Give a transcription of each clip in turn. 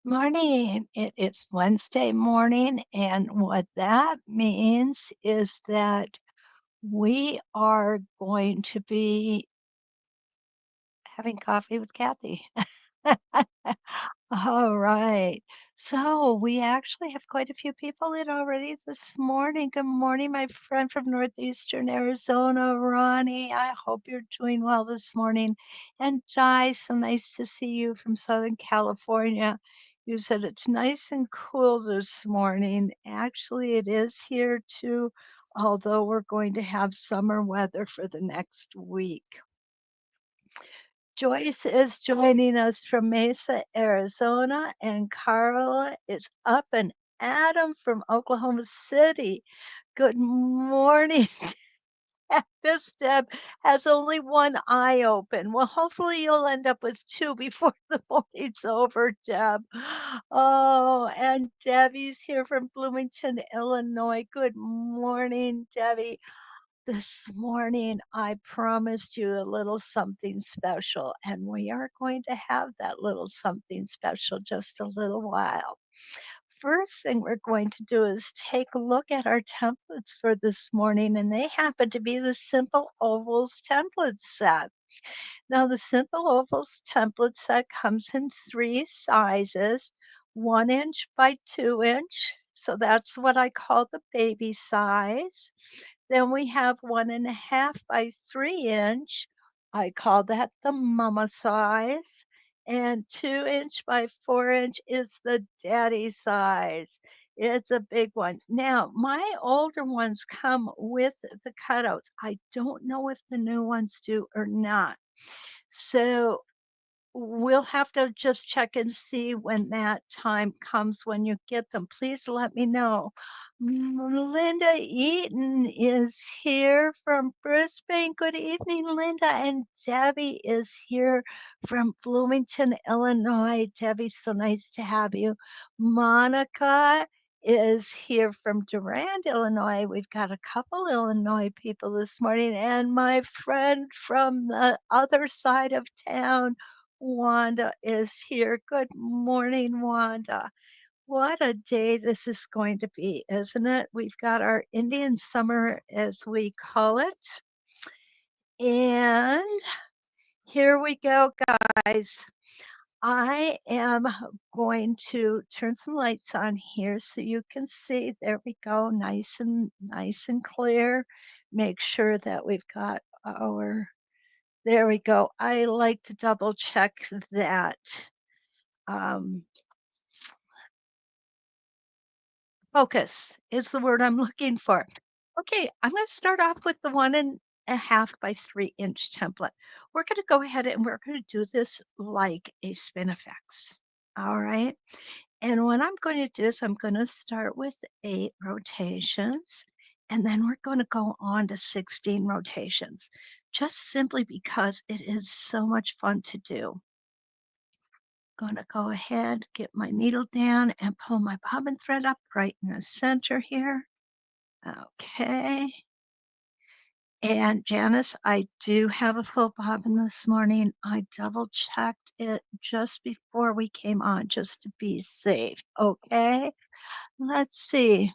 Morning. It is Wednesday morning, and what that means is that we are going to be having coffee with Kathy. All right. So we actually have quite a few people in already this morning. Good morning, my friend from northeastern Arizona, Ronnie. I hope you're doing well this morning. And Di, so nice to see you from Southern California. You said it's nice and cool this morning. Actually, it is here too, although we're going to have summer weather for the next week. Joyce is joining us from Mesa, Arizona, and Carla is up and Adam from Oklahoma City. Good morning. This Deb has only one eye open. Well, hopefully you'll end up with two before the morning's over, Deb. Oh, and Debbie's here from Bloomington, Illinois. Good morning, Debbie. This morning, I promised you a little something special, and we are going to have that little something special just a little while. First thing we're going to do is take a look at our templates for this morning, and they happen to be the Simple Ovals template set. Now, the Simple Ovals template set comes in three sizes: 1 inch by 2 inch. So that's what I call the baby size. Then we have 1.5 by 3 inch. I call that the mama size. And 2 inch by 4 inch is the daddy size. It's a big one. Now, my older ones come with the cutouts. I don't know if the new ones do or not. So we'll have to just check and see when that time comes when you get them. Please let me know. Linda Eaton is here from Brisbane. Good evening, Linda. And Debbie is here from Bloomington, Illinois. Debbie, so nice to have you. Monica is here from Durand, Illinois. We've got a couple Illinois people this morning. And my friend from the other side of town, Wanda, is here. Good morning, Wanda. What a day this is going to be, isn't it? We've got our Indian summer, as we call it. And here we go, guys. I am going to turn some lights on here so you can see. There we go, nice and clear. Make sure that we've got our, there we go. I like to double check that. Um, Focus is the word I'm looking for. Okay, I'm going to start off with the 1.5 by 3 inch template. We're going to go ahead and we're going to do this like a spinifex. All right. And what I'm going to do is I'm going to start with 8 rotations, and then we're going to go on to 16 rotations, just simply because it is so much fun to do. Going to go ahead, get my needle down and pull my bobbin thread up right in the center here. Okay. And Janice, I do have a full bobbin this morning. I double checked it just before we came on just to be safe. Okay. Let's see.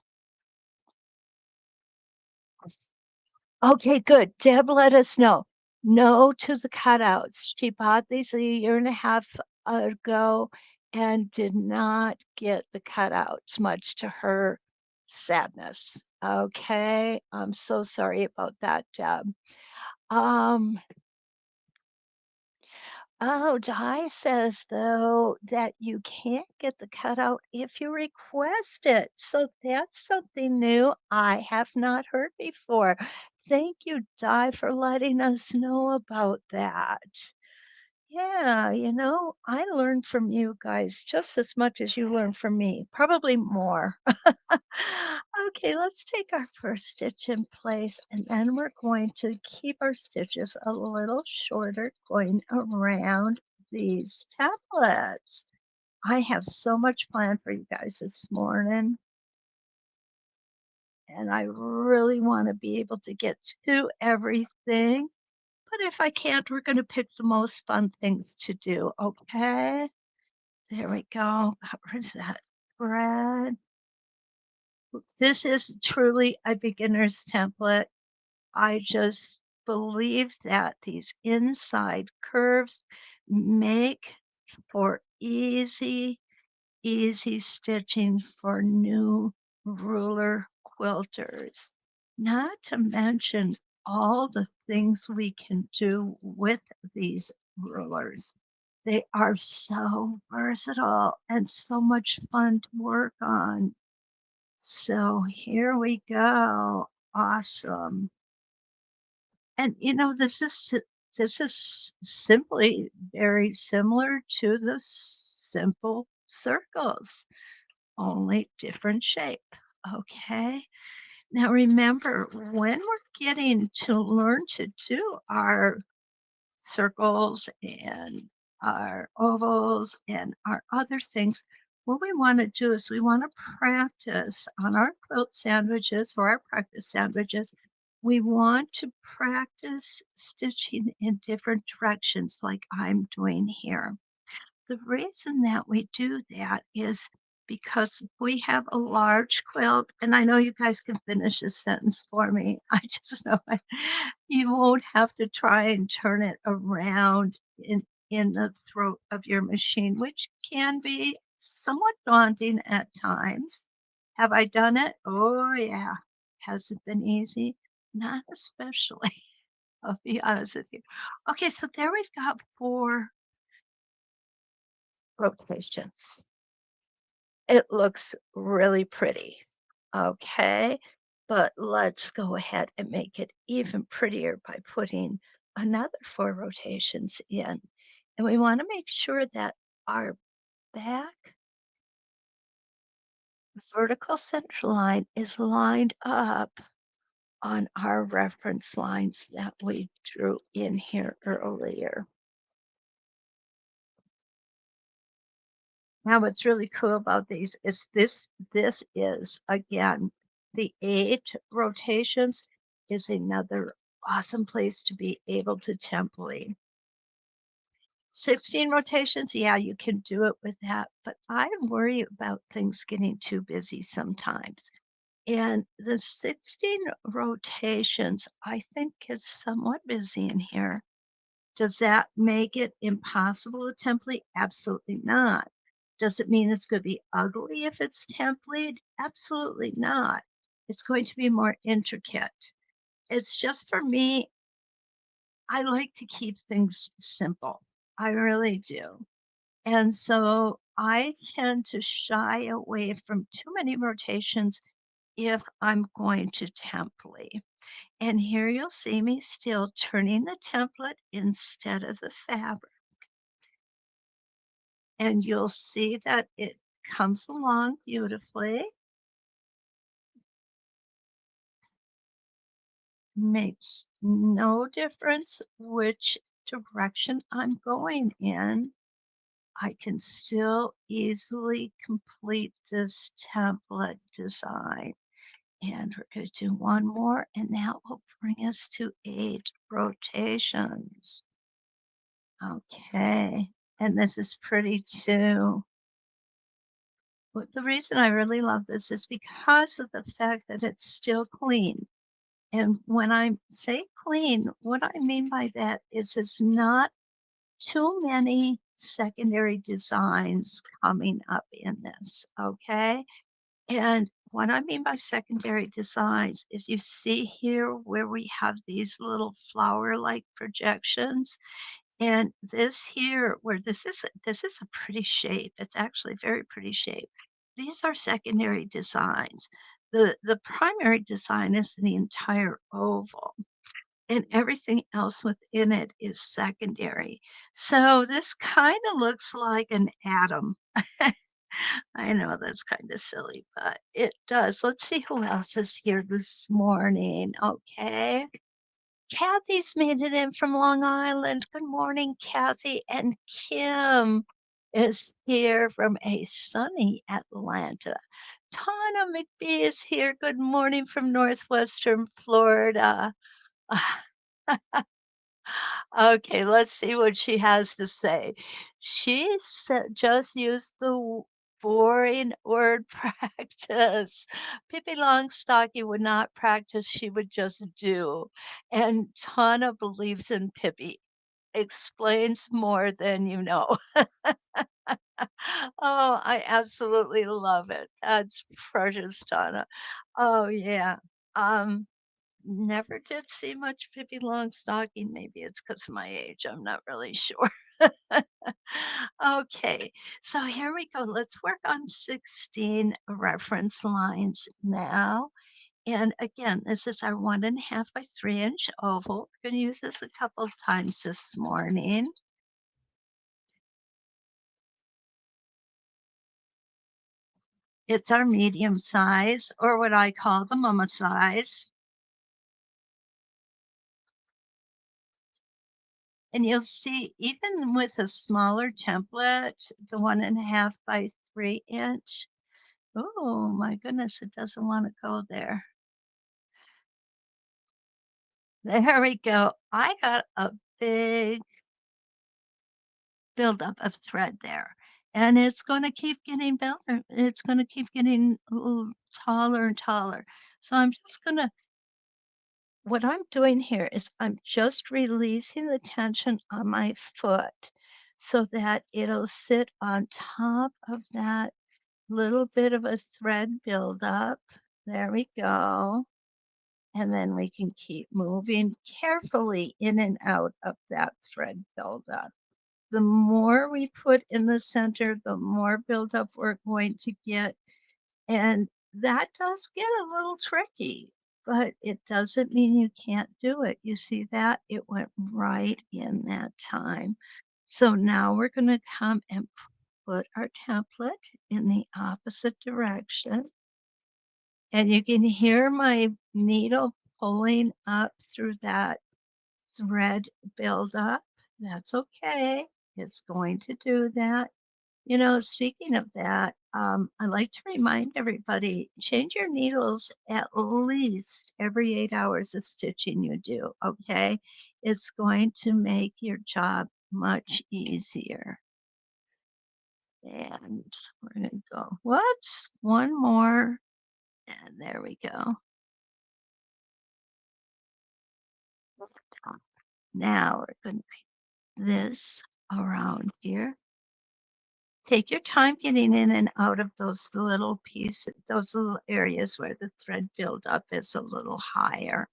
Okay, good. Deb let us know. No to the cutouts. She bought these a year and a half ago and did not get the cutouts, much to her sadness. Okay, I'm so sorry about that, Deb. Um, oh, Di says though that you can't get the cutout if you request it. So that's something new I have not heard before. Thank you, Di, for letting us know about that. Yeah, I learn from you guys just as much as you learn from me, probably more. Okay, let's take our first stitch in place, and then we're going to keep our stitches a little shorter going around these tablets. I have so much planned for you guys this morning, and I really want to be able to get to everything. But if I can't, we're going to pick the most fun things to do, okay? There we go. Got rid of that thread. This is truly a beginner's template. I just believe that these inside curves make for easy stitching for new ruler quilters. Not to mention all the things we can do with these rulers. They are so versatile and so much fun to work on. So here we go. Awesome. And this is simply very similar to the simple circles, only different shape. Okay. Now remember, when we're getting to learn to do our circles and our ovals and our other things, what we want to do is we want to practice on our quilt sandwiches or our practice sandwiches. We want to practice stitching in different directions, like I'm doing here. The reason that we do that is because we have a large quilt, and I know you guys can finish this sentence for me. I just know you won't have to try and turn it around in the throat of your machine, which can be somewhat daunting at times. Have I done it? Oh, yeah. Has it been easy? Not especially. I'll be honest with you. Okay, so there we've got 4 rotations. It looks really pretty. Okay, but let's go ahead and make it even prettier by putting another 4 rotations in. And we want to make sure that our back vertical center line is lined up on our reference lines that we drew in here earlier. Now, what's really cool about these is this is again the 8 rotations is another awesome place to be able to template. 16 rotations, yeah, you can do it with that, but I worry about things getting too busy sometimes. And the 16 rotations, I think, is somewhat busy in here. Does that make it impossible to template? Absolutely not. Does it mean it's going to be ugly if it's templated? Absolutely not. It's going to be more intricate. It's just for me, I like to keep things simple. I really do. And so I tend to shy away from too many rotations if I'm going to template. And here you'll see me still turning the template instead of the fabric. And you'll see that it comes along beautifully, makes no difference which direction I'm going in. I can still easily complete this template design. And we're going to do one more, and that will bring us to 8 rotations. Okay, and this is pretty too. But the reason I really love this is because of the fact that it's still clean. And when I say clean, what I mean by that is it's not too many secondary designs coming up in this, okay? And what I mean by secondary designs is you see here where we have these little flower-like projections. And this here, where this is a pretty shape. It's actually a very pretty shape. These are secondary designs. The primary design is the entire oval, and everything else within it is secondary. So this kind of looks like an atom. I know that's kind of silly, but it does. Let's see who else is here this morning. Okay. Kathy's made it in from Long Island. Good morning, Kathy. And Kim is here from a sunny Atlanta. Tana McBee is here. Good morning from northwestern Florida. Okay, let's see what she has to say. She just used the boring word practice. Pippi Longstocking would not practice, she would just do. And Tana believes in Pippi. Explains more than you know. Oh, I absolutely love it. That's precious, Donna. Oh, yeah. Um, Never did see much Pippi Longstocking. Maybe it's because of my age. I'm not really sure. Okay, so here we go. Let's work on 16 reference lines now. And again, this is our 1.5 by 3-inch oval. We're going to use this a couple of times this morning. It's our medium size, or what I call the mama size. And you'll see, even with a smaller template, the 1.5 by 3-inch. Oh my goodness, it doesn't want to go there. There we go. I got a big buildup of thread there. And it's going to keep getting better. It's going to keep getting taller and taller. So I'm just going to what I'm doing here is I'm just releasing the tension on my foot so that it'll sit on top of that little bit of a thread buildup. There we go. And then we can keep moving carefully in and out of that thread buildup. The more we put in the center, the more buildup we're going to get, and that does get a little tricky, but it doesn't mean you can't do it. You see that? It went right in that time. So now we're going to come and put our template in the opposite direction. And you can hear my needle pulling up through that thread buildup. That's okay. It's going to do that. Speaking of that, I like to remind everybody, change your needles at least every 8 hours of stitching you do, okay? It's going to make your job much easier. And we're gonna go, whoops, one more, and there we go. Now we're gonna put this around here. Take your time getting in and out of those little pieces, those little areas where the thread buildup is a little higher.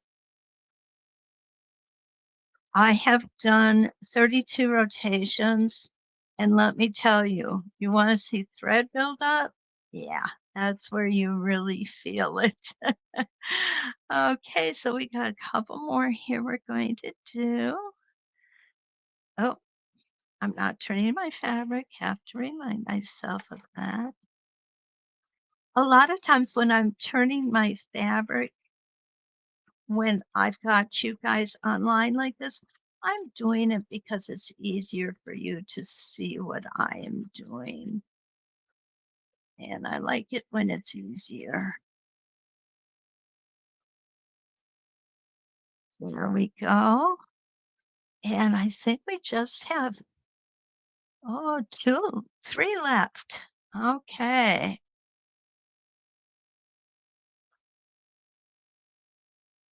I have done 32 rotations, and let me tell you, you want to see thread buildup? Yeah, that's where you really feel it. Okay, so we got a couple more here we're going to do. Oh, I'm not turning my fabric. Have to remind myself of that. A lot of times when I'm turning my fabric, when I've got you guys online like this, I'm doing it because it's easier for you to see what I am doing. And I like it when it's easier. There we go. And I think we just have, oh, two, three left. Okay.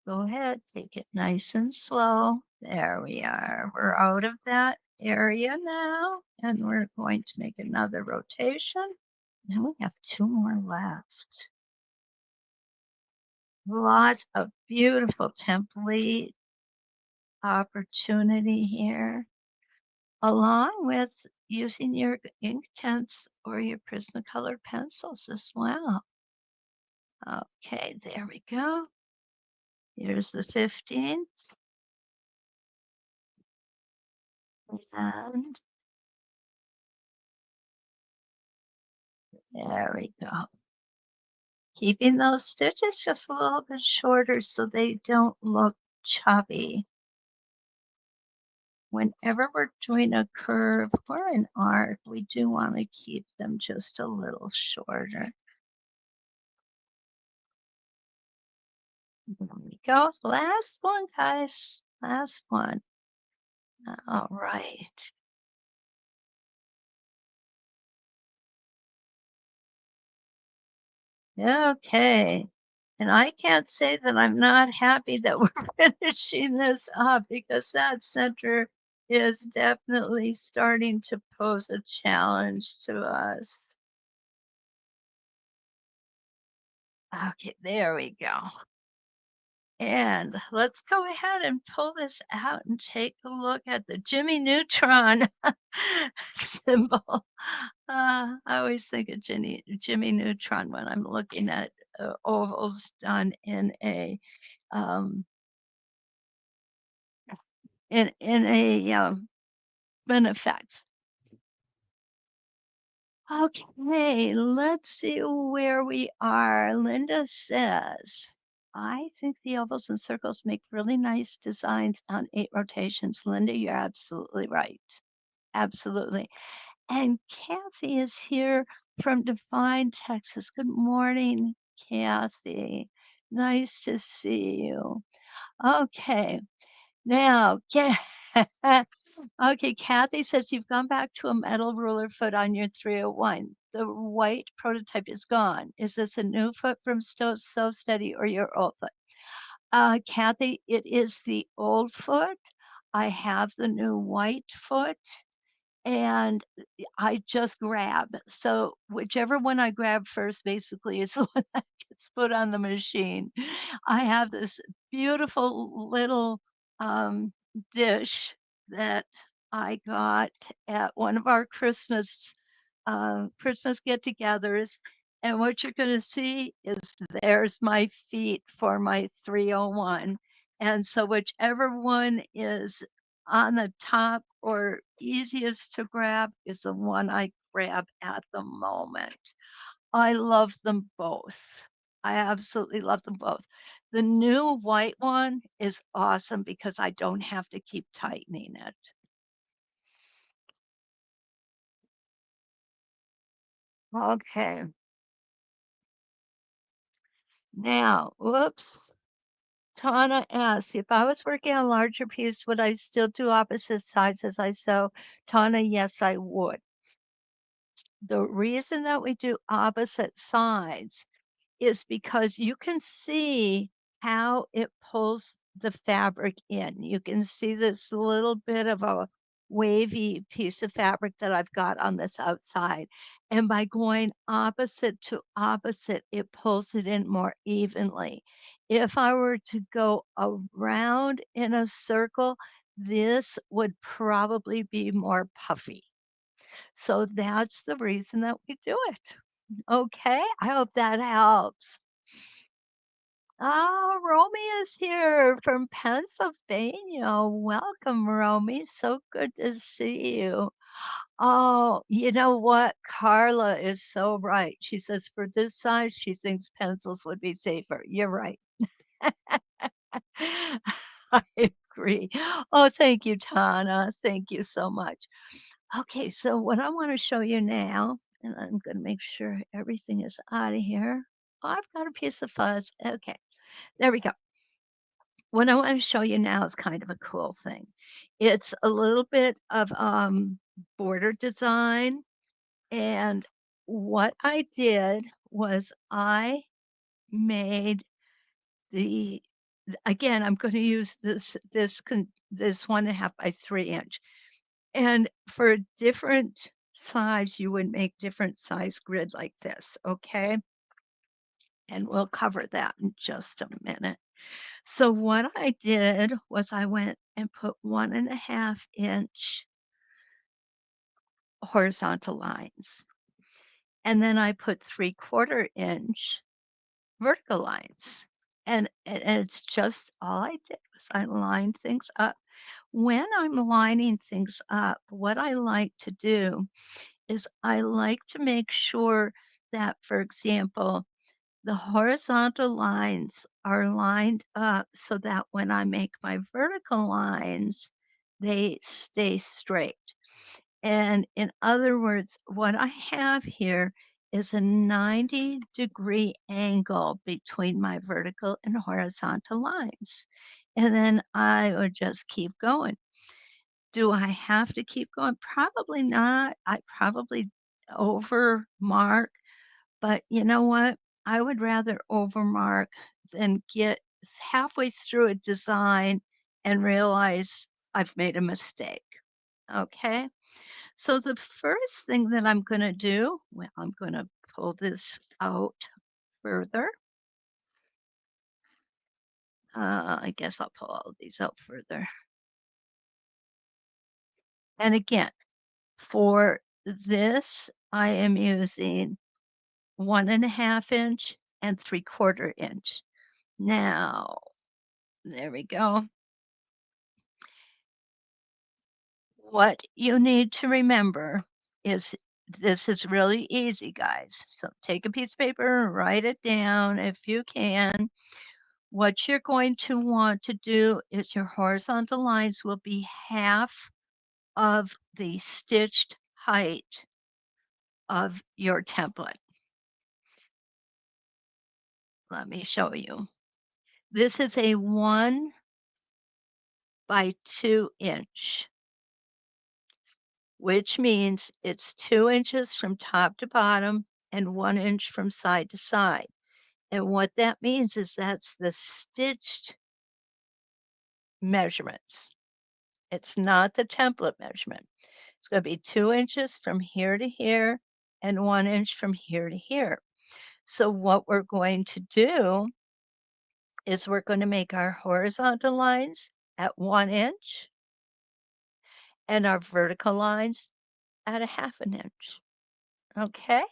Go ahead, take it nice and slow. There we are. We're out of that area now, and we're going to make another rotation. Now we have two more left. Lots of beautiful template opportunity here, along with using your ink tints or your Prismacolor pencils as well. Okay, there we go. Here's the 15th. And there we go. Keeping those stitches just a little bit shorter so they don't look chubby. Whenever we're doing a curve or an arc, we do want to keep them just a little shorter. There we go. Last one, guys. Last one. All right. Okay. And I can't say that I'm not happy that we're finishing this up because that center is definitely starting to pose a challenge to us. Okay, there we go. And let's go ahead and pull this out and take a look at the Jimmy Neutron symbol. I always think of Jimmy Neutron when I'm looking at ovals done um, in a benefax. Okay, let's see where we are. Linda says, I think the ovals and circles make really nice designs on 8 rotations. Linda, you're absolutely right. Absolutely. And Kathy is here from Define, Texas. Good morning, Kathy. Nice to see you. Okay. Now, okay, Kathy says you've gone back to a metal ruler foot on your 301. The white prototype is gone. Is this a new foot from So Steady or your old foot? Kathy, it is the old foot. I have the new white foot and I just grab. So whichever one I grab first basically is the one that gets put on the machine. I have this beautiful little um, dish that I got at one of our Christmas get-togethers. And what you're going to see is there's my feet for my 301. And so whichever one is on the top or easiest to grab is the one I grab at the moment. I love them both. I absolutely love them both. The new white one is awesome because I don't have to keep tightening it. Okay. Now, whoops. Tana asks, if I was working on a larger piece, would I still do opposite sides as I sew? Tana, yes, I would. The reason that we do opposite sides is because you can see how it pulls the fabric in. You can see this little bit of a wavy piece of fabric that I've got on this outside. And by going opposite to opposite, it pulls it in more evenly. If I were to go around in a circle, this would probably be more puffy. So that's the reason that we do it. Okay, I hope that helps. Oh, Romy is here from Pennsylvania. Welcome, Romy. So good to see you. Oh, you know what? Carla is so right. She says for this size, she thinks pencils would be safer. You're right. I agree. Oh, thank you, Tana. Thank you so much. Okay, so what I want to show you now, and I'm going to make sure everything is out of here. Oh, I've got a piece of fuzz. Okay, there we go. What I want to show you now is kind of a cool thing. It's a little bit of border design. And what I did was I made the, again, I'm going to use this 1.5 by 3 inch. And for a different size, you would make different size grid like this, okay? And we'll cover that in just a minute. So what I did was I went and put 1.5 inch horizontal lines. And then I put 3/4 inch vertical lines. And it's just all I did was I lined things up. When I'm lining things up, what I like to do is I like to make sure that, for example, the horizontal lines are lined up so that when I make my vertical lines, they stay straight. And in other words, what I have here is a 90-degree angle between my vertical and horizontal lines. And then I would just keep going. Do I have to keep going? Probably not. I probably over mark, but you know what? I would rather overmark than get halfway through a design and realize I've made a mistake. Okay. So the first thing that I'm going to do, well, I'm going to pull this out further. I guess I'll pull all of these out further. And again, for this, I am using 1.5 inch and 3/4 inch. Now, there we go. What you need to remember is this is really easy, guys. So take a piece of paper and write it down if you can. What you're going to want to do is your horizontal lines will be half of the stitched height of your template. Let me show you. This is a 1 by 2 inch, which means it's 2 inches from top to bottom and 1 inch from side to side. And what that means is that's the stitched measurements. It's not the template measurement. It's going to be 2 inches from here to here and 1 inch from here to here. So what we're going to do is we're going to make our horizontal lines at 1 inch and our vertical lines at a 1/2 inch. Okay.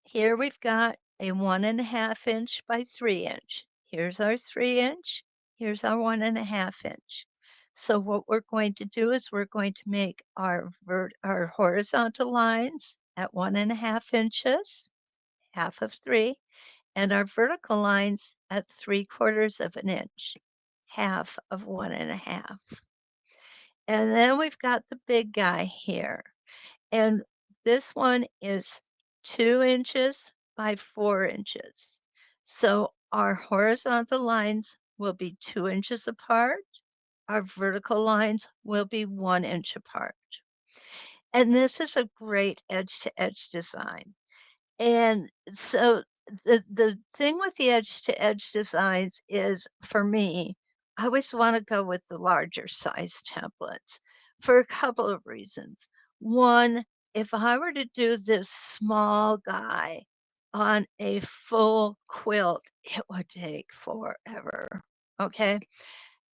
Here we've got a 1.5 inch by 3 inch. Here's our 3 inch. Here's our 1.5 inch. So what we're going to do is we're going to make our horizontal lines at 1.5 inches, half of 3, and our vertical lines at 3/4 of an inch, half of 1.5. And then we've got the big guy here. And this one is 2 inches by 4 inches. So our horizontal lines will be 2 inches apart. Our vertical lines will be 1 inch apart. And this is a great edge to edge design. And so the thing with the edge to edge designs is for me, I always want to go with the larger size templates for a couple of reasons. One, if I were to do this small guy on a full quilt, it would take forever. Okay.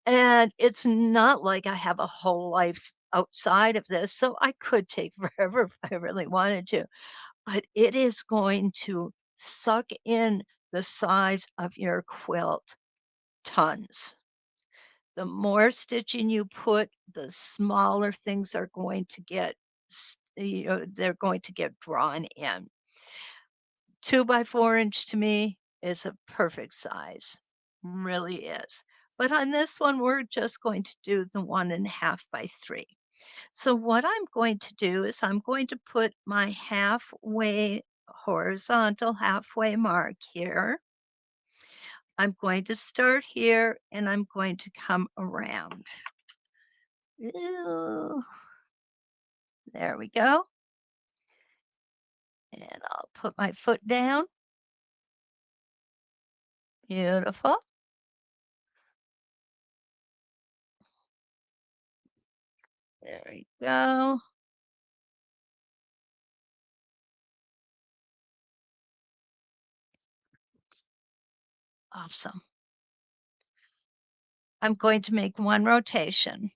And it's not like I have a whole life outside of this. So I could take forever if I really wanted to, but it is going to suck in the size of your quilt tons. The more stitching you put, the smaller things are going to get, they're going to get drawn in. 2 by 4 inch to me is a perfect size, really is. But on this one, we're just going to do the 1.5 by 3. So what I'm going to do is I'm going to put my halfway horizontal halfway mark here. I'm going to start here and I'm going to come around. Ew. There we go. And I'll put my foot down. Beautiful. There we go. Awesome. I'm going to make one rotation.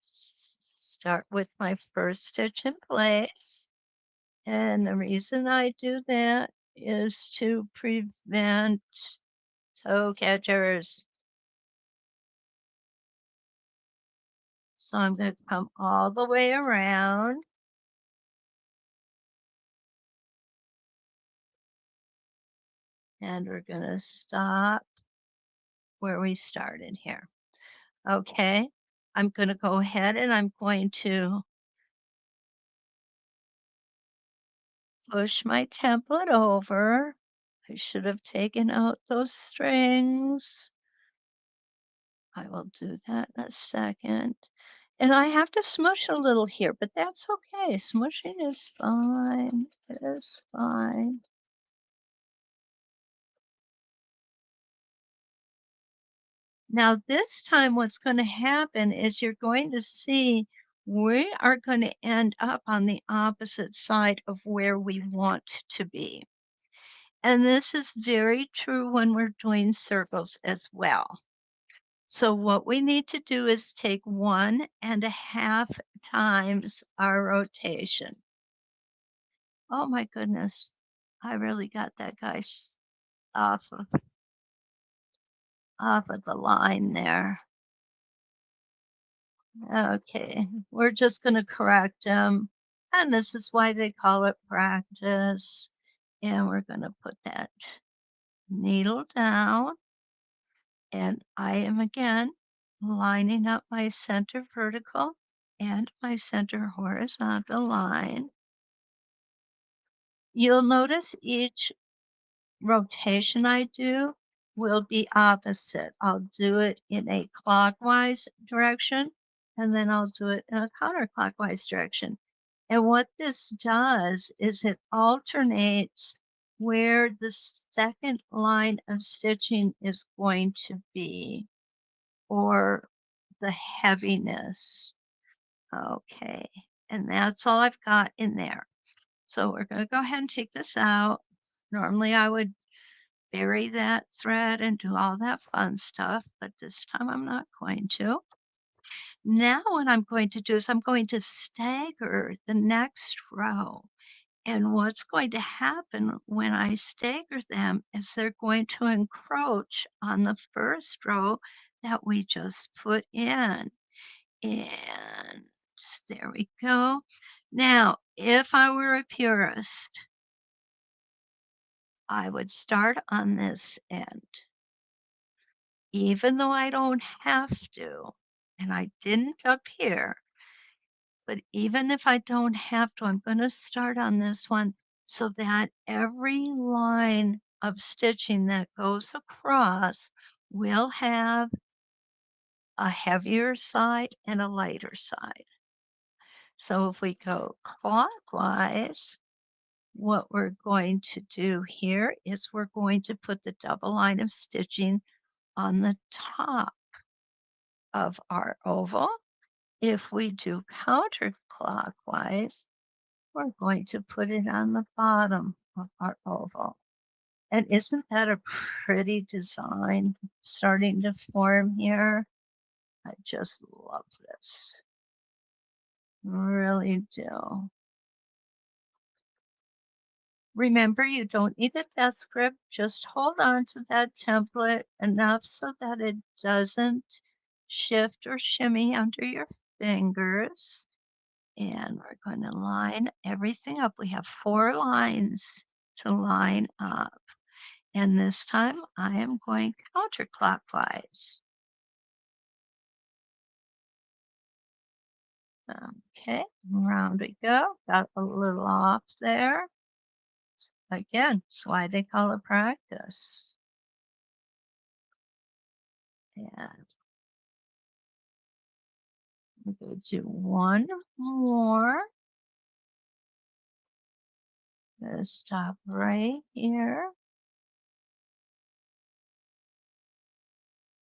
Start with my first stitch in place. And the reason I do that is to prevent toe catchers. So I'm going to come all the way around. And we're going to stop where we started here. Okay. I'm going to go ahead and I'm going to push my template over. I should have taken out those strings. I will do that in a second. And I have to smush a little here, but that's okay. Smushing is fine. It is fine. Now, this time, what's going to happen is you're going to see we are going to end up on the opposite side of where we want to be. And this is very true when we're doing circles as well. So what we need to do is take 1.5 times our rotation. Oh my goodness, I really got that guy off of the line there. Okay, we're just going to correct him. And this is why they call it practice. And we're going to put that needle down. And I am again lining up my center vertical and my center horizontal line. You'll notice each rotation I do will be opposite. I'll do it in a clockwise direction, and then I'll do it in a counterclockwise direction. And what this does is it alternates where the second line of stitching is going to be, or the heaviness. Okay, and that's all I've got in there. So we're going to go ahead and take this out. Normally I would bury that thread and do all that fun stuff, but this time I'm not going to. Now what I'm going to do is I'm going to stagger the next row. And what's going to happen when I stagger them is they're going to encroach on the first row that we just put in. And there we go. Now, if I were a purist, I would start on this end. Even though I don't have to, and I didn't up here, but even if I don't have to, I'm gonna start on this one so that every line of stitching that goes across will have a heavier side and a lighter side. So if we go clockwise, what we're going to do here is we're going to put the double line of stitching on the top of our oval. If we do counterclockwise, we're going to put it on the bottom of our oval. And isn't that a pretty design starting to form here? I just love this. Really do. Remember, you don't need a desk grip. Just hold on to that template enough so that it doesn't shift or shimmy under your fingers. And we're going to line everything up. We have 4 lines to line up. And this time I am going counterclockwise. Okay, round we go. Got a little off there. Again, that's why they call it practice. And we're going to do one more. Gonna stop right here.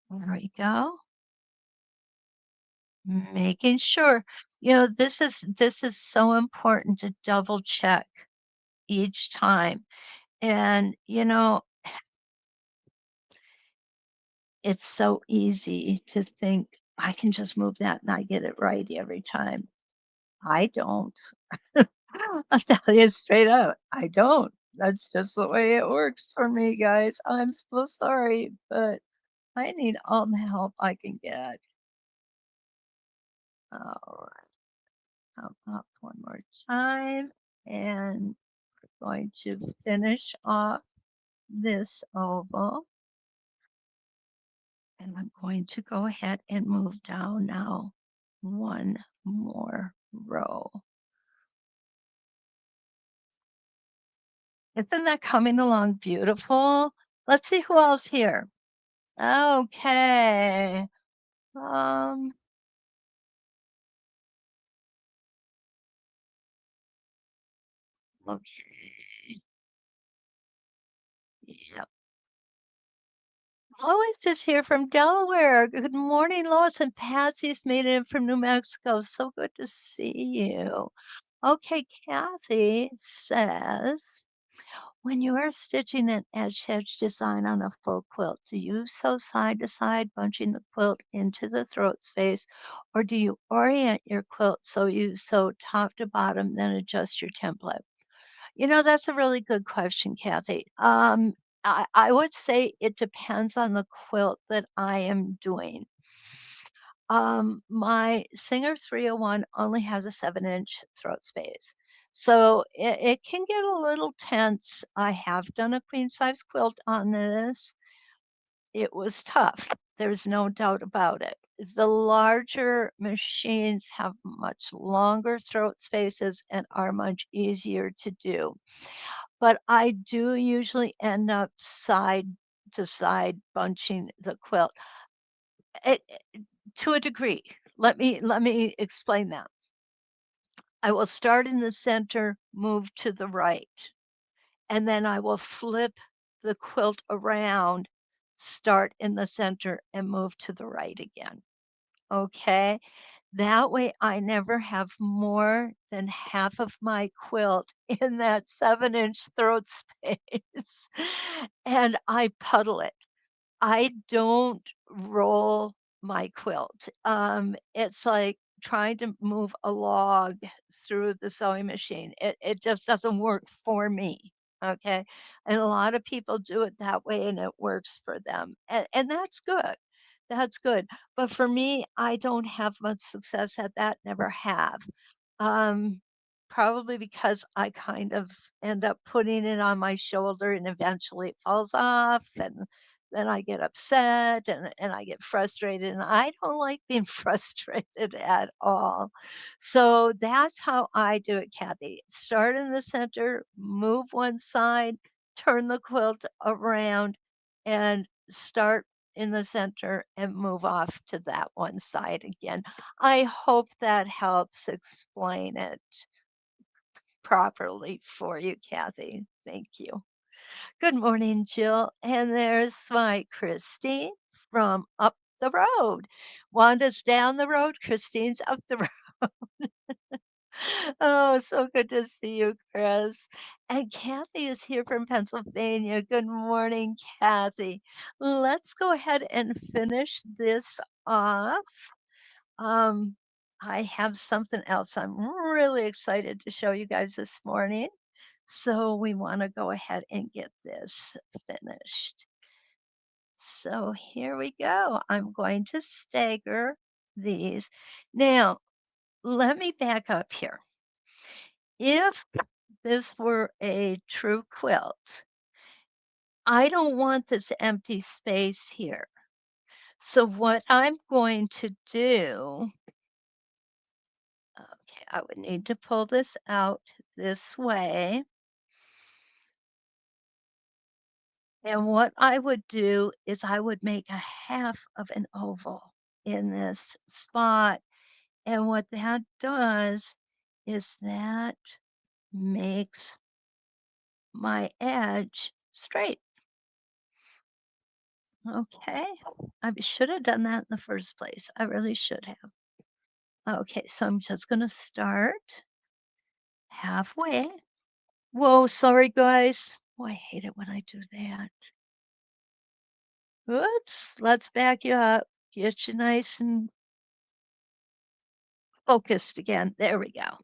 There we go. Making sure, this is so important to double check each time. And, it's so easy to think I can just move that and I get it right every time. I don't. I'll tell you straight up, I don't. That's just the way it works for me, guys. I'm so sorry, but I need all the help I can get. All right, up one more time, and we're going to finish off this oval. And I'm going to go ahead and move down now one more row. Isn't that coming along beautiful? Let's see who else here. Okay. Um, okay. Yep. Lois is here from Delaware. Good morning, Lois. And Patsy's made it in from New Mexico. So good to see you. Okay, Kathy says, when you are stitching an edge-to-edge design on a full quilt, do you sew side to side, bunching the quilt into the throat space, or do you orient your quilt so you sew top to bottom, then adjust your template? That's a really good question, Kathy. I would say it depends on the quilt that I am doing. My Singer 301 only has a 7-inch throat space. So it can get a little tense. I have done a queen size quilt on this. It was tough. There's no doubt about it. The larger machines have much longer throat spaces and are much easier to do. But I do usually end up side to side bunching the quilt. To a degree. Let me explain that. I will start in the center, move to the right, and then I will flip the quilt around, start in the center, and move to the right again. Okay? That way, I never have more than half of my quilt in that 7-inch throat space, and I puddle it. I don't roll my quilt. It's like trying to move a log through the sewing machine. It just doesn't work for me. Okay. And a lot of people do it that way and it works for them. And that's good. That's good. But for me, I don't have much success at that, never have. Um, Probably because I kind of end up putting it on my shoulder and eventually it falls off and then I get upset and I get frustrated, and I don't like being frustrated at all. So that's how I do it, Kathy. Start in the center, move one side, turn the quilt around, and start in the center and move off to that one side again. I hope that helps explain it properly for you, Kathy. Thank you. Good morning, Jill. And there's my Christine from up the road. Wanda's down the road, Christine's up the road. Oh, so good to see you, Chris. And Kathy is here from Pennsylvania. Good morning, Kathy. Let's go ahead and finish this off. Um, I have something else I'm really excited to show you guys this morning. So we want to go ahead and get this finished. So here we go. I'm going to stagger these. Now, let me back up here. If this were a true quilt, I don't want this empty space here. So what I'm going to do, okay, I would need to pull this out this way. And what I would do is I would make a half of an oval in this spot. And what that does is that makes my edge straight. Okay. I should have done that in the first place. I really should have. Okay, so I'm just going to start halfway. Whoa, sorry, guys. Oh, I hate it when I do that. Oops, let's back you up. Get you nice and focused again. There we go.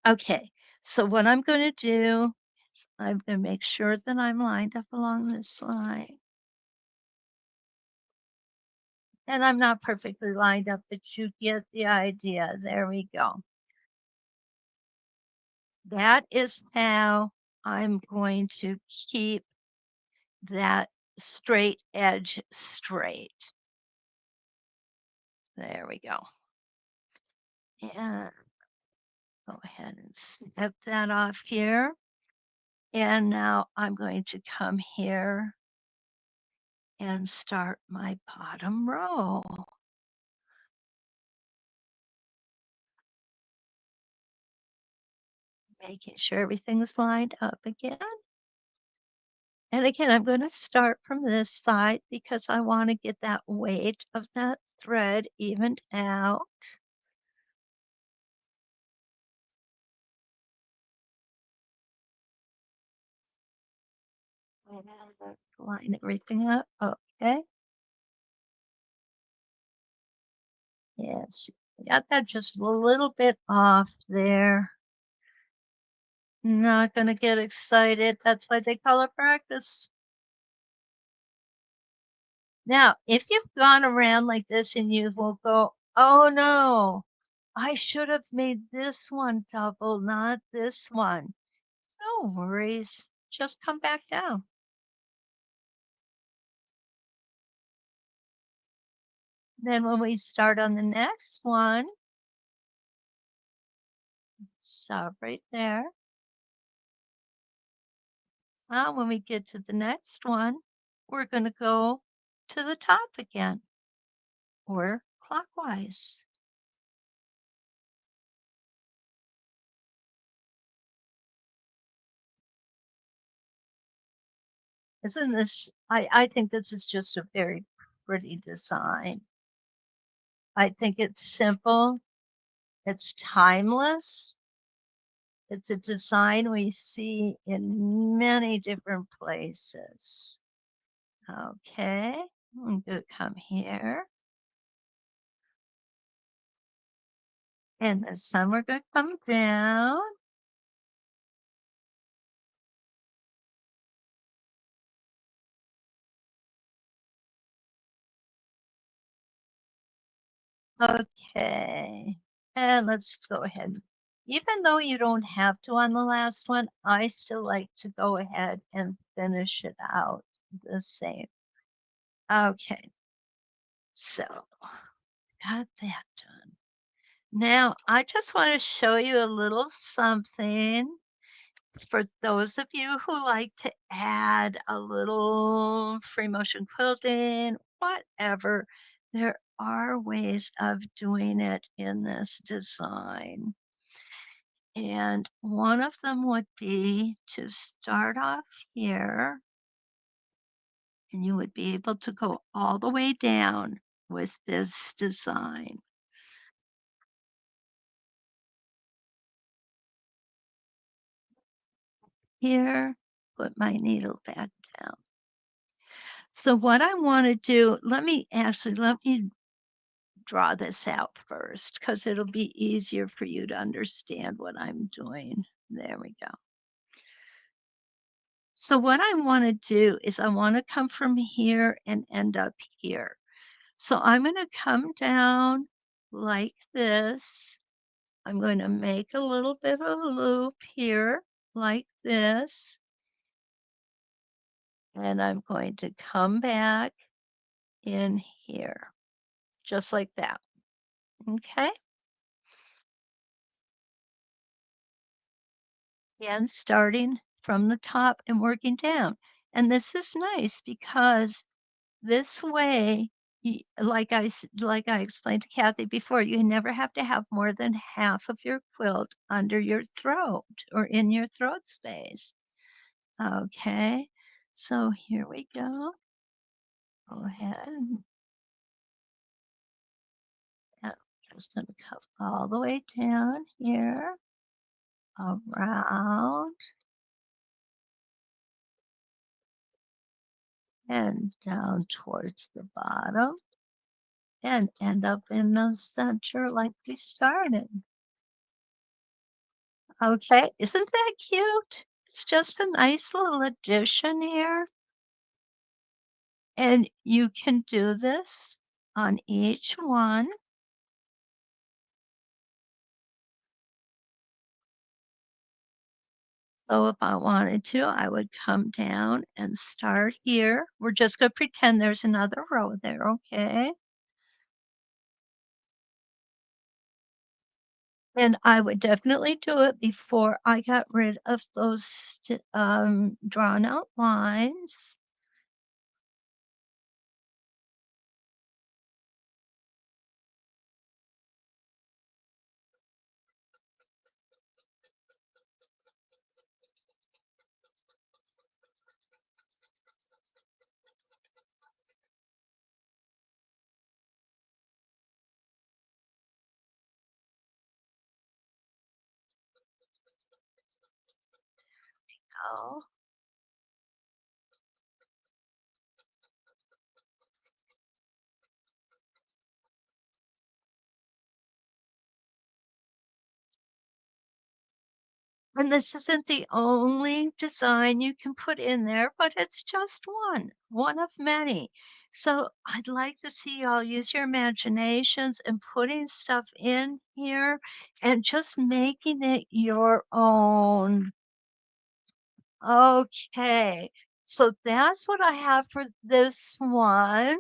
Okay, so what I'm going to do is I'm going to make sure that I'm lined up along this line. And I'm not perfectly lined up, but you get the idea. There we go. That is how I'm going to keep that straight edge straight. There we go. And go ahead and snip that off here. And now I'm going to come here and start my bottom row, making sure everything's lined up again. And again, I'm going to start from this side because I want to get that weight of that thread evened out. And line everything up. Okay. Yes. Got that just a little bit off there. Not going to get excited. That's why they call it practice. Now, if you've gone around like this and you will go, oh no, I should have made this one double, not this one. No worries. Just come back down. Then when we start on the next one, stop right there. Now, when we get to the next one, we're going to go to the top again or clockwise. Isn't this, I think this is just a very pretty design. I think it's simple, it's timeless. It's a design we see in many different places. Okay, I'm going to come here. And this time we're going to come down. Okay, and let's go ahead. Even though you don't have to on the last one, I still like to go ahead and finish it out the same. Okay, so got that done. Now, I just want to show you a little something for those of you who like to add a little free motion quilting, whatever. There are ways of doing it in this design. And one of them would be to start off here, and you would be able to go all the way down with this design. Here, put my needle back down. So what I want to do, let me draw this out first because it'll be easier for you to understand what I'm doing. There we go. So what I want to do is I want to come from here and end up here. So I'm going to come down like this. I'm going to make a little bit of a loop here like this. And I'm going to come back in here just like that. Okay. And starting from the top and working down. And this is nice because this way, like I explained to Kathy before, you never have to have more than half of your quilt under your throat or in your throat space. Okay, so here we go. Go ahead. I'm just going to come all the way down here, around, and down towards the bottom. And end up in the center like we started. Okay, isn't that cute? It's just a nice little addition here. And you can do this on each one. So if I wanted to, I would come down and start here. We're just going to pretend there's another row there, okay? And I would definitely do it before I got rid of those drawn out lines. Oh. And this isn't the only design you can put in there, but it's just one of many. So I'd like to see y'all use your imaginations and putting stuff in here and just making it your own. Okay. So that's what I have for this one.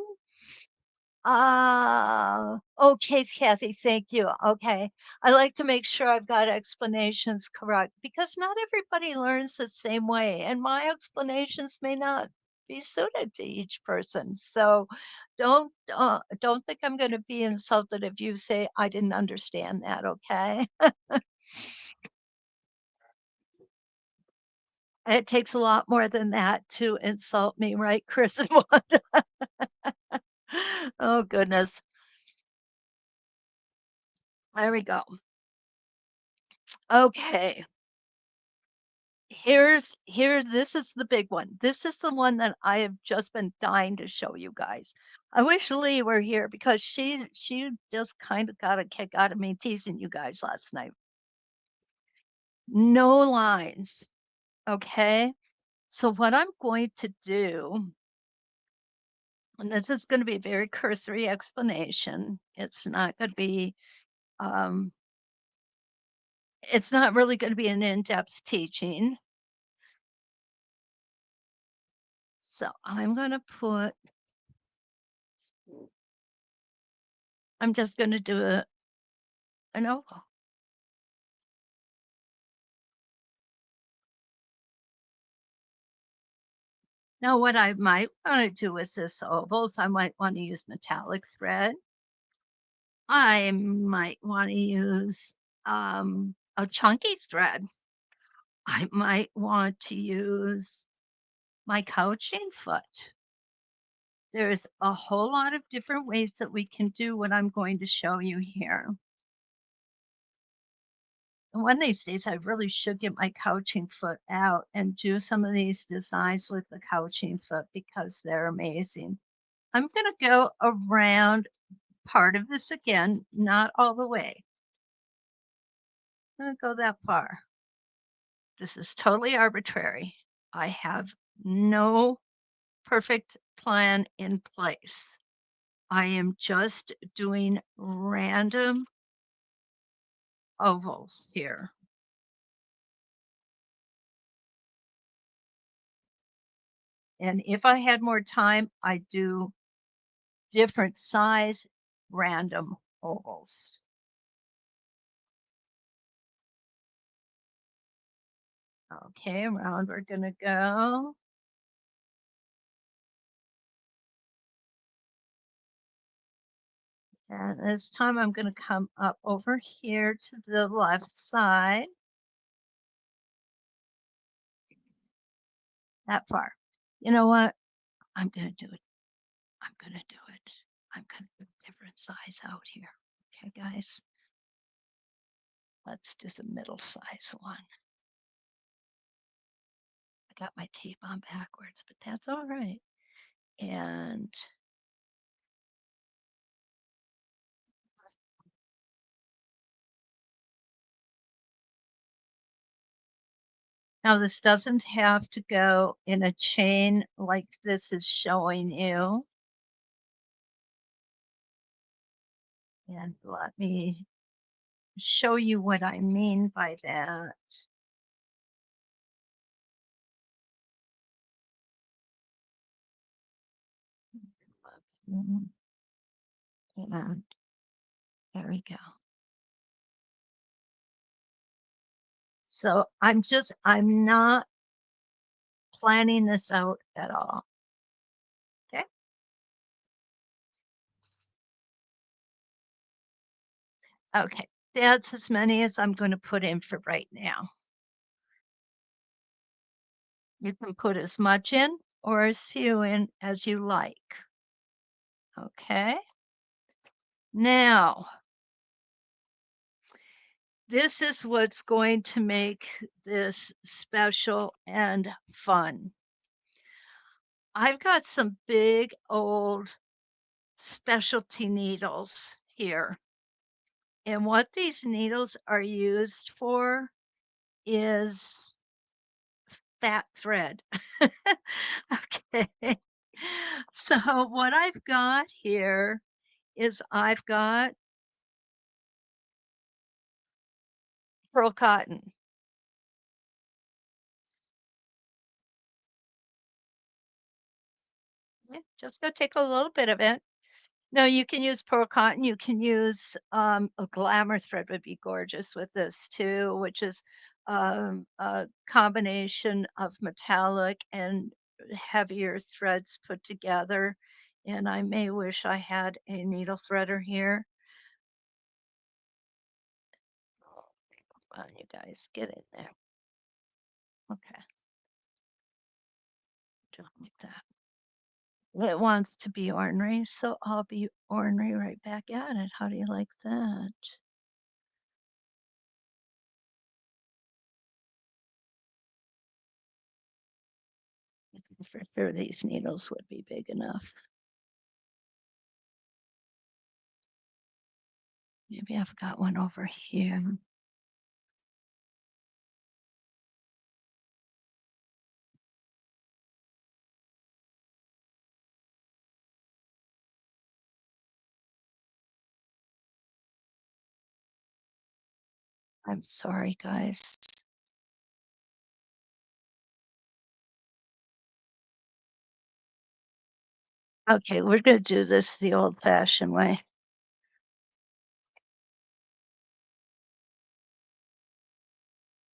Okay, Kathy, thank you. Okay. I like to make sure I've got explanations correct because not everybody learns the same way, and my explanations may not be suited to each person. So don't think I'm going to be insulted if you say I didn't understand that, okay? It takes a lot more than that to insult me, right, Chris and Wanda? Oh goodness. There we go. Okay. Here this is the big one. This is the one that I have just been dying to show you guys. I wish Lee were here because she just kind of got a kick out of me teasing you guys last night. No lines. Okay. So what I'm going to do, and this is going to be a very cursory explanation. Um, it's not really going to be an in-depth teaching. So I'm just going to do an oval. Now, what I might want to do with this oval is I might want to use metallic thread. I might want to use a chunky thread. I might want to use my couching foot. There's a whole lot of different ways that we can do what I'm going to show you here. And one of these days, I really should get my couching foot out and do some of these designs with the couching foot because they're amazing. I'm going to go around part of this again, not all the way. I'm going to go that far. This is totally arbitrary. I have no perfect plan in place. I am just doing random ovals here. And if I had more time, I'd do different size random ovals. Okay, around we're going to go. And this time I'm going to come up over here to the left side. That far. You know what? I'm going to do it. I'm going to do it. I'm going to do a different size out here. Okay, guys? Let's do the middle size one. I got my tape on backwards, but that's all right. And now this doesn't have to go in a chain like this is showing you. And let me show you what I mean by that. And there we go. So I'm not planning this out at all. Okay. Okay. That's as many as I'm going to put in for right now. You can put as much in or as few in as you like. Okay. Now, this is what's going to make this special and fun. I've got some big old specialty needles here. And what these needles are used for is fat thread. Okay. So what I've got here is I've got pearl cotton. Yeah, just go take a little bit of it. No, you can use pearl cotton. You can use a glamour thread would be gorgeous with this too, which is a combination of metallic and heavier threads put together. And I may wish I had a needle threader here. Oh, come on, you guys, get in there. Okay, just like that. It wants to be ornery, so I'll be ornery right back at it. How do you like that? For sure these needles would be big enough. Maybe I've got one over here. I'm sorry, guys. Okay, we're gonna do this the old-fashioned way.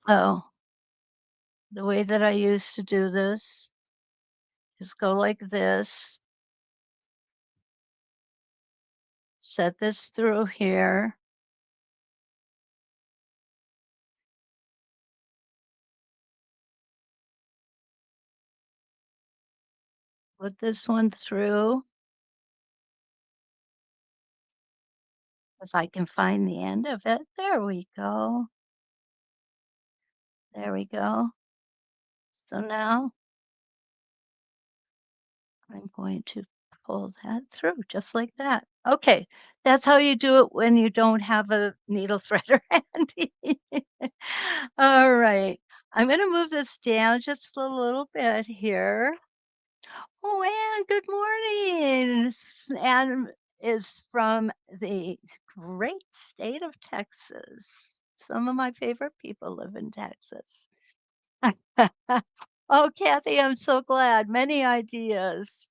Oh, the way that I used to do this is go like this, set this through here, put this one through. If I can find the end of it. There we go. There we go. So now I'm going to pull that through just like that. Okay, that's how you do it when you don't have a needle threader handy. All right, I'm going to move this down just a little bit here. Oh, Anne, good morning. Anne is from the great state of Texas. Some of my favorite people live in Texas. Oh, Kathy, I'm so glad. Many ideas.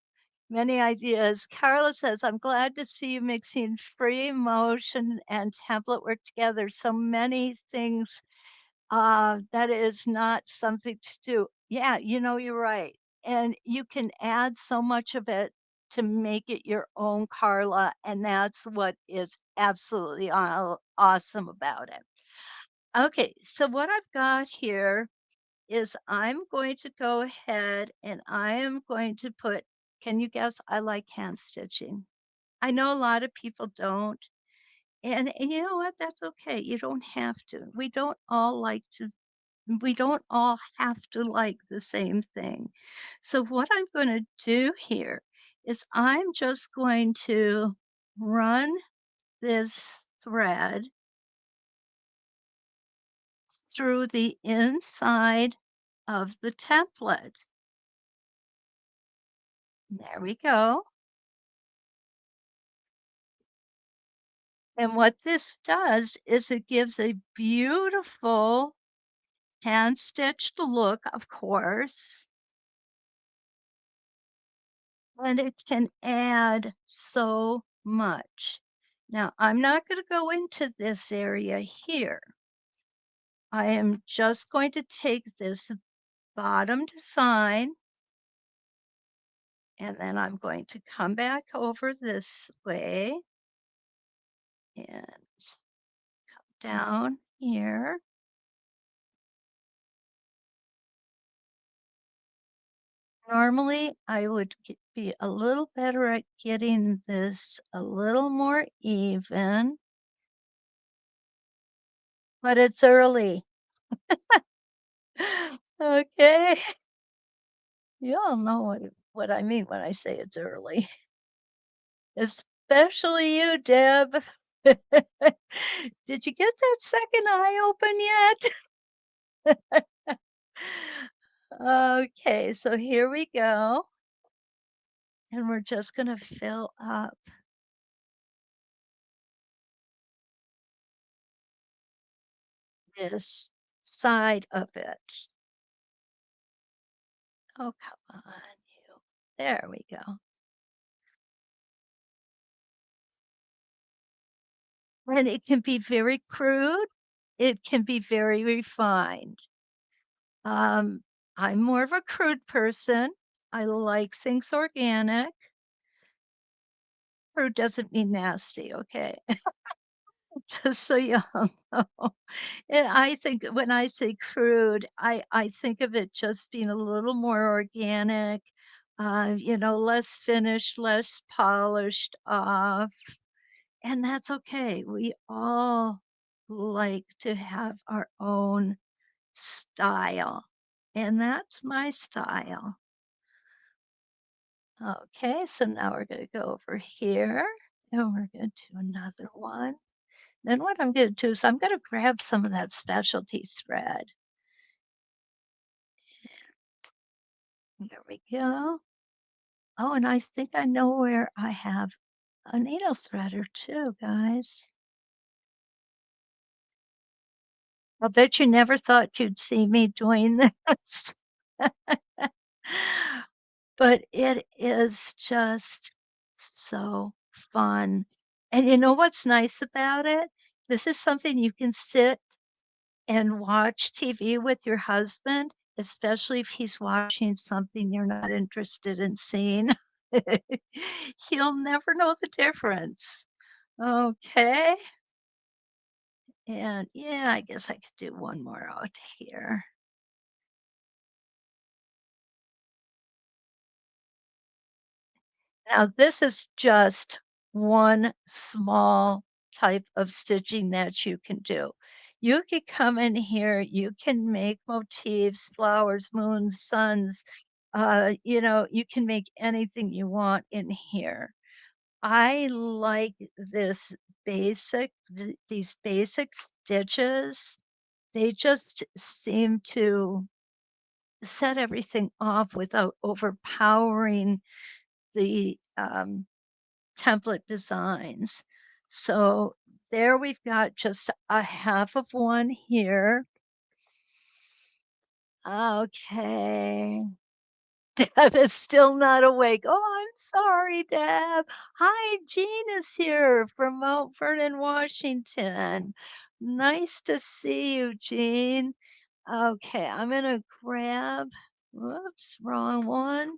Many ideas. Carla says, I'm glad to see you mixing free motion and template work together. So many things that is not something to do. Yeah, you're right. And you can add so much of it to make it your own, Carla. And that's what is absolutely awesome about it. Okay, so what I've got here is I'm going to go ahead and I am going to put, can you guess? I like hand stitching. I know a lot of people don't. And you know what? That's okay. You don't have to. We don't all have to like the same thing. So, what I'm going to do here is I'm just going to run this thread through the inside of the template. There we go. And what this does is it gives a beautiful hand stitched look, of course, and it can add so much. Now, I'm not going to go into this area here, I am just going to take this bottom design, and then I'm going to come back over this way and down here. Normally, I would be a little better at getting this a little more even, but it's early. Okay. You all know what I mean when I say it's early, especially you, Deb. Did you get that second eye open yet? Okay, so here we go. And we're just going to fill up this side of it. Oh, come on, you. There we go. And it can be very crude. It can be very refined. Um, I'm more of a crude person. I like things organic. Crude doesn't mean nasty, okay? Just so you all know. And I think when I say crude, I think of it just being a little more organic, less finished, less polished off, and that's okay. We all like to have our own style, and that's my style. Okay, so now we're gonna go over here, and we're gonna do another one. Then what I'm gonna do is I'm gonna grab some of that specialty thread. There we go. Oh, and I think I know where I have a needle threader too, guys. I bet you never thought you'd see me doing this. But it is just so fun. And you know what's nice about it? This is something you can sit and watch TV with your husband, especially if he's watching something you're not interested in seeing. He'll never know the difference. Okay. And yeah, I guess I could do one more out here. Now, this is just one small type of stitching that you can do. You could come in here, you can make motifs, flowers, moons, suns. You can make anything you want in here. I like these basic stitches. They just seem to set everything off without overpowering the template designs. So there we've got just a half of one here. Okay. Deb is still not awake. Oh, I'm sorry, Deb. Hi, Jean is here from Mount Vernon, Washington. Nice to see you, Jean. Okay, I'm gonna grab, whoops, wrong one.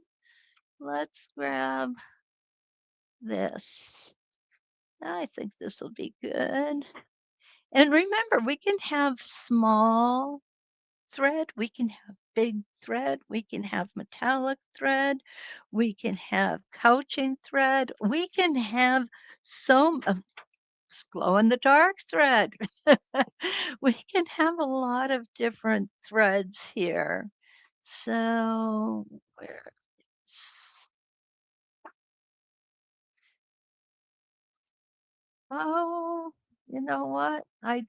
Let's grab this. I think this will be good. And remember, we can have small thread, we can have big thread, we can have metallic thread, we can have couching thread, we can have some of glow in the dark thread. We can have a lot of different threads here. So, where's, oh, you know what? I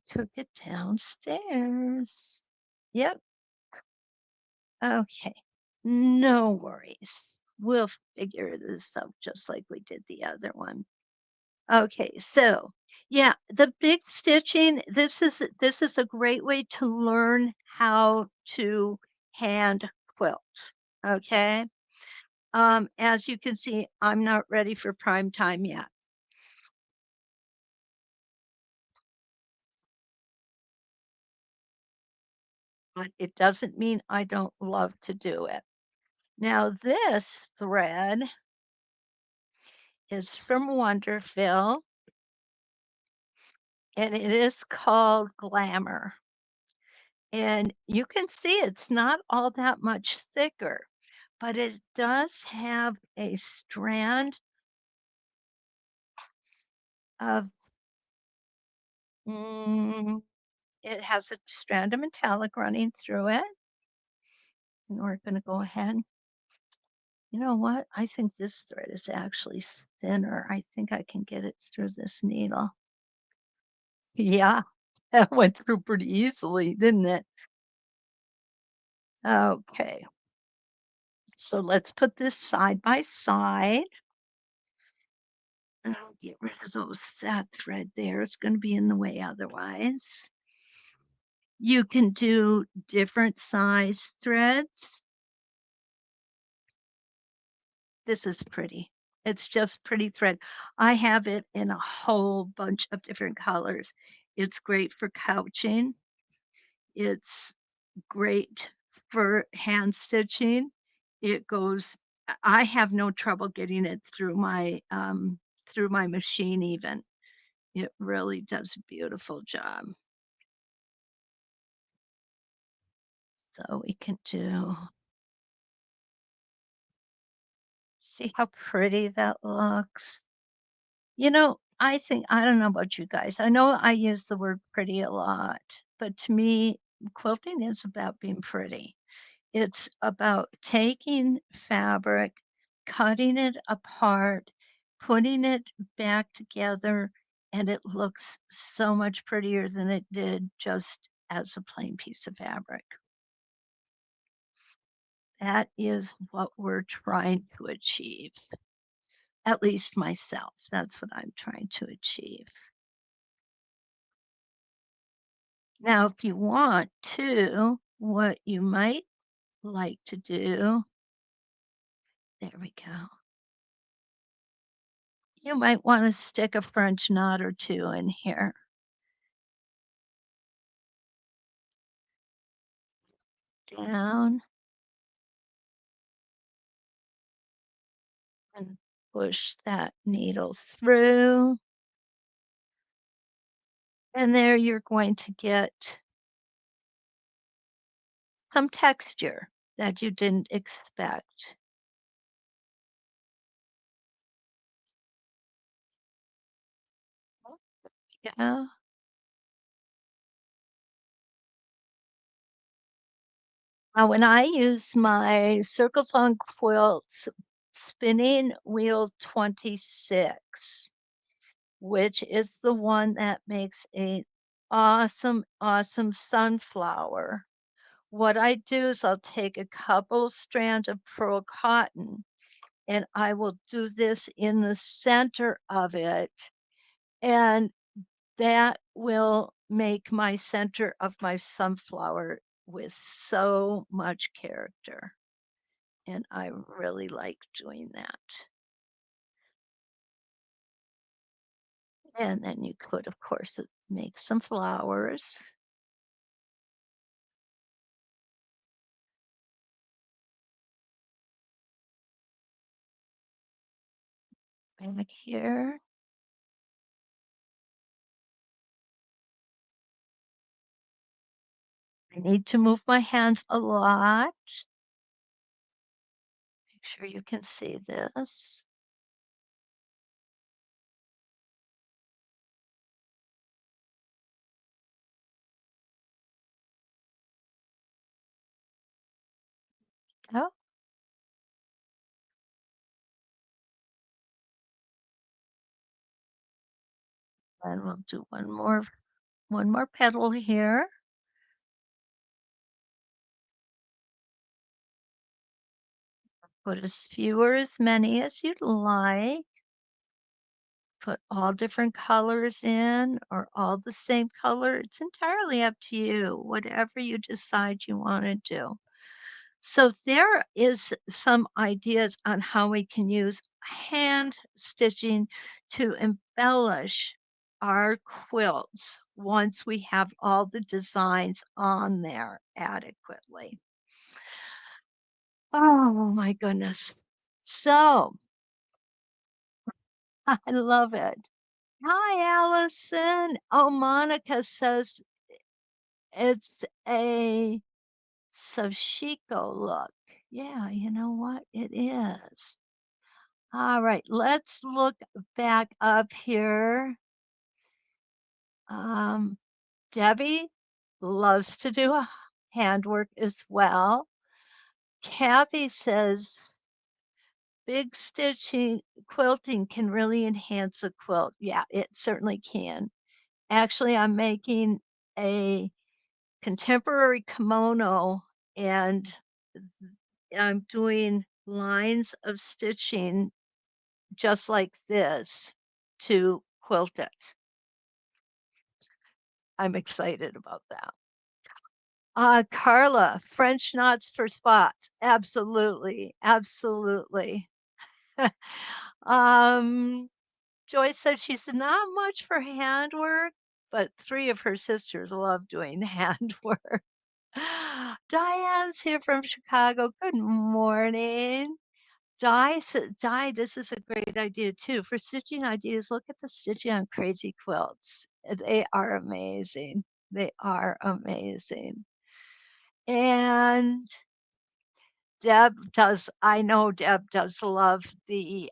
took it downstairs. Yep. Okay. No worries. We'll figure this out just like we did the other one. Okay, so yeah, the big stitching, this is a great way to learn how to hand quilt. Okay. As you can see, I'm not ready for prime time yet. but it doesn't mean I don't love to do it. Now, this thread is from Wonderful, and it is called Glamour. And you can see it's not all that much thicker, but it does have a strand of, mm, it has a strand of metallic running through it. And we're going to go ahead. You know what? I think this thread is actually thinner. I think I can get it through this needle. Yeah, that went through pretty easily, didn't it? Okay, so let's put this side by side. I'll get rid of that thread there. It's going to be in the way otherwise. You can do different size threads. This is pretty. It's just pretty thread. I have it in a whole bunch of different colors. It's great for couching. It's great for hand stitching. It goes, I have no trouble getting it through my machine even. It really does a beautiful job. So we can do, see how pretty that looks. You know, I think, I don't know about you guys. I know I use the word pretty a lot, but to me, quilting is about being pretty. It's about taking fabric, cutting it apart, putting it back together, and it looks so much prettier than it did just as a plain piece of fabric. That is what we're trying to achieve. At least myself, that's what I'm trying to achieve. Now, if you want to, what you might like to do, there we go. You might want to stick a French knot or two in here. Down and push that needle through. And there you're going to get some texture that you didn't expect. Yeah. Now, when I use my Circles on Quilts spinning wheel 26, which is the one that makes a awesome, awesome sunflower. What I do is I'll take a couple strands of pearl cotton and I will do this in the center of it. And that will make my center of my sunflower with so much character. And I really like doing that. And then you could, of course, make some flowers. Back here. I need to move my hands a lot. Make sure you can see this. Oh, and we'll do one more petal here. Put as few or as many as you'd like. Put all different colors in or all the same color. It's entirely up to you, whatever you decide you want to do. So there is some ideas on how we can use hand stitching to embellish our quilts once we have all the designs on there adequately. Oh my goodness. So I love it. Hi, Allison. Oh, Monica says it's a Sashiko look. Yeah, you know what? It is. All right, let's look back up here. Um, Debbie loves to do handwork as well. Kathy says big stitching quilting can really enhance a quilt. Yeah, it certainly can. Actually, I'm making a contemporary kimono and I'm doing lines of stitching just like this to quilt it. I'm excited about that. Carla, French knots for spots. Absolutely. Absolutely. um, Joyce said she's not much for handwork, but three of her sisters love doing handwork. Diane's here from Chicago. Good morning. Di, this is a great idea too. For stitching ideas, look at the stitching on crazy quilts. They are amazing. They are amazing. And I know Deb does love the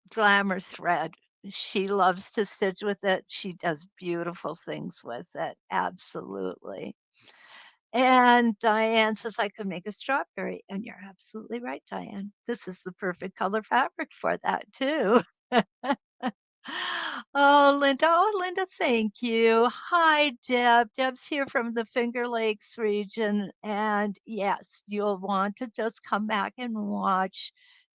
glamour thread. She loves to stitch with it. She does beautiful things with it. Absolutely. And Diane says, I could make a strawberry. And you're absolutely right, Diane. This is the perfect color fabric for that, too. Oh, Linda, thank you. Hi, Deb. Deb's here from the Finger Lakes region. And yes, you'll want to just come back and watch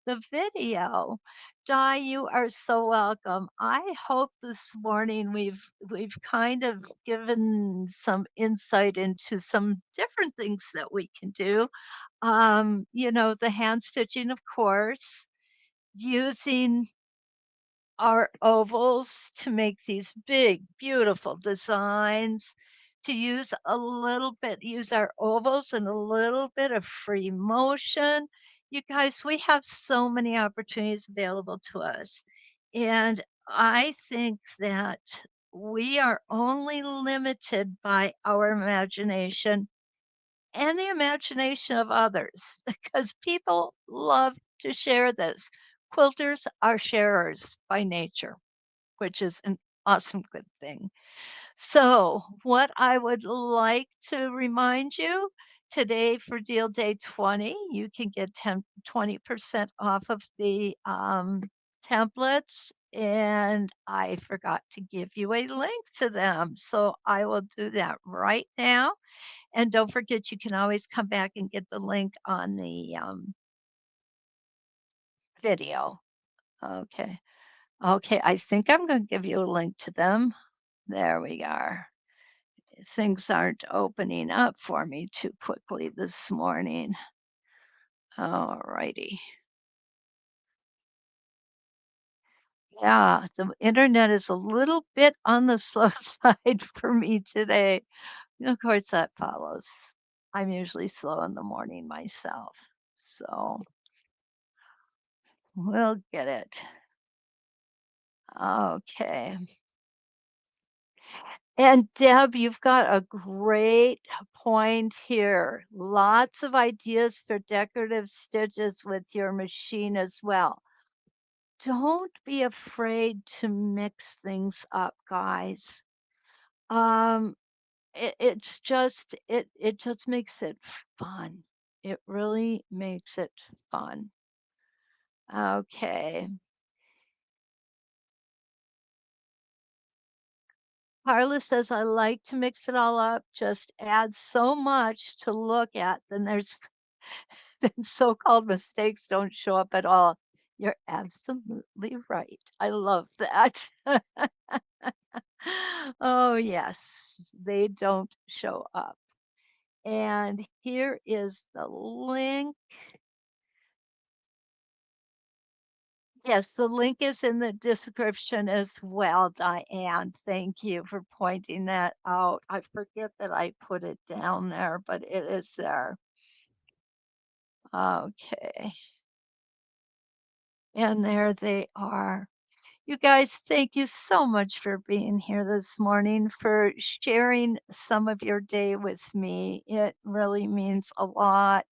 the video. Di, you are so welcome. I hope this morning we've kind of given some insight into some different things that we can do. The hand stitching, of course, using our ovals to make these big, beautiful designs, to use our ovals and a little bit of free motion. You guys, we have so many opportunities available to us. And I think that we are only limited by our imagination and the imagination of others because people love to share this. Quilters are sharers by nature, which is an awesome good thing. So, what I would like to remind you today for Deal Day 20, you can get 20% off of the templates. And I forgot to give you a link to them. So I will do that right now. And don't forget, you can always come back and get the link on the video. Okay. Okay. I think I'm going to give you a link to them. There we are. Things aren't opening up for me too quickly this morning. All righty. Yeah, the internet is a little bit on the slow side for me today. Of course, that follows. I'm usually slow in the morning myself. So we'll get it. Okay. And Deb, you've got a great point here. Lots of ideas for decorative stitches with your machine as well. Don't be afraid to mix things up, guys. Um, it just makes it fun. It really makes it fun. Okay. Carla says, I like to mix it all up, just add so much to look at. Then there's then so-called mistakes don't show up at all. You're absolutely right. I love that. Oh, yes, they don't show up. And here is the link Yes, the link is in the description as well, Diane. Thank you for pointing that out. I forget that I put it down there, but it is there. Okay. And there they are. You guys, thank you so much for being here this morning, for sharing some of your day with me. It really means a lot,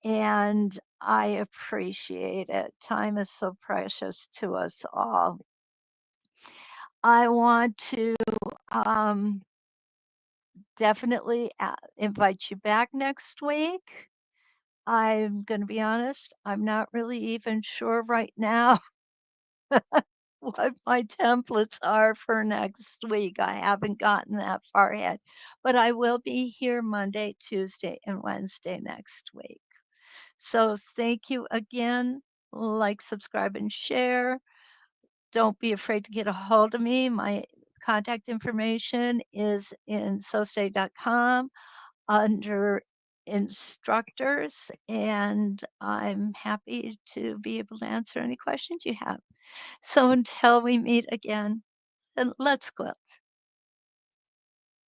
and I appreciate it. Time is so precious to us all. I want to um, definitely invite you back next week. I'm going to be honest, I'm not really even sure right now what my templates are for next week. I haven't gotten that far yet, but I will be here Monday, Tuesday, and Wednesday next week. So thank you again. Like, subscribe, and share. Don't be afraid to get a hold of me. My contact information is in sostate.com under instructors, and I'm happy to be able to answer any questions you have. So until we meet again, then let's quilt.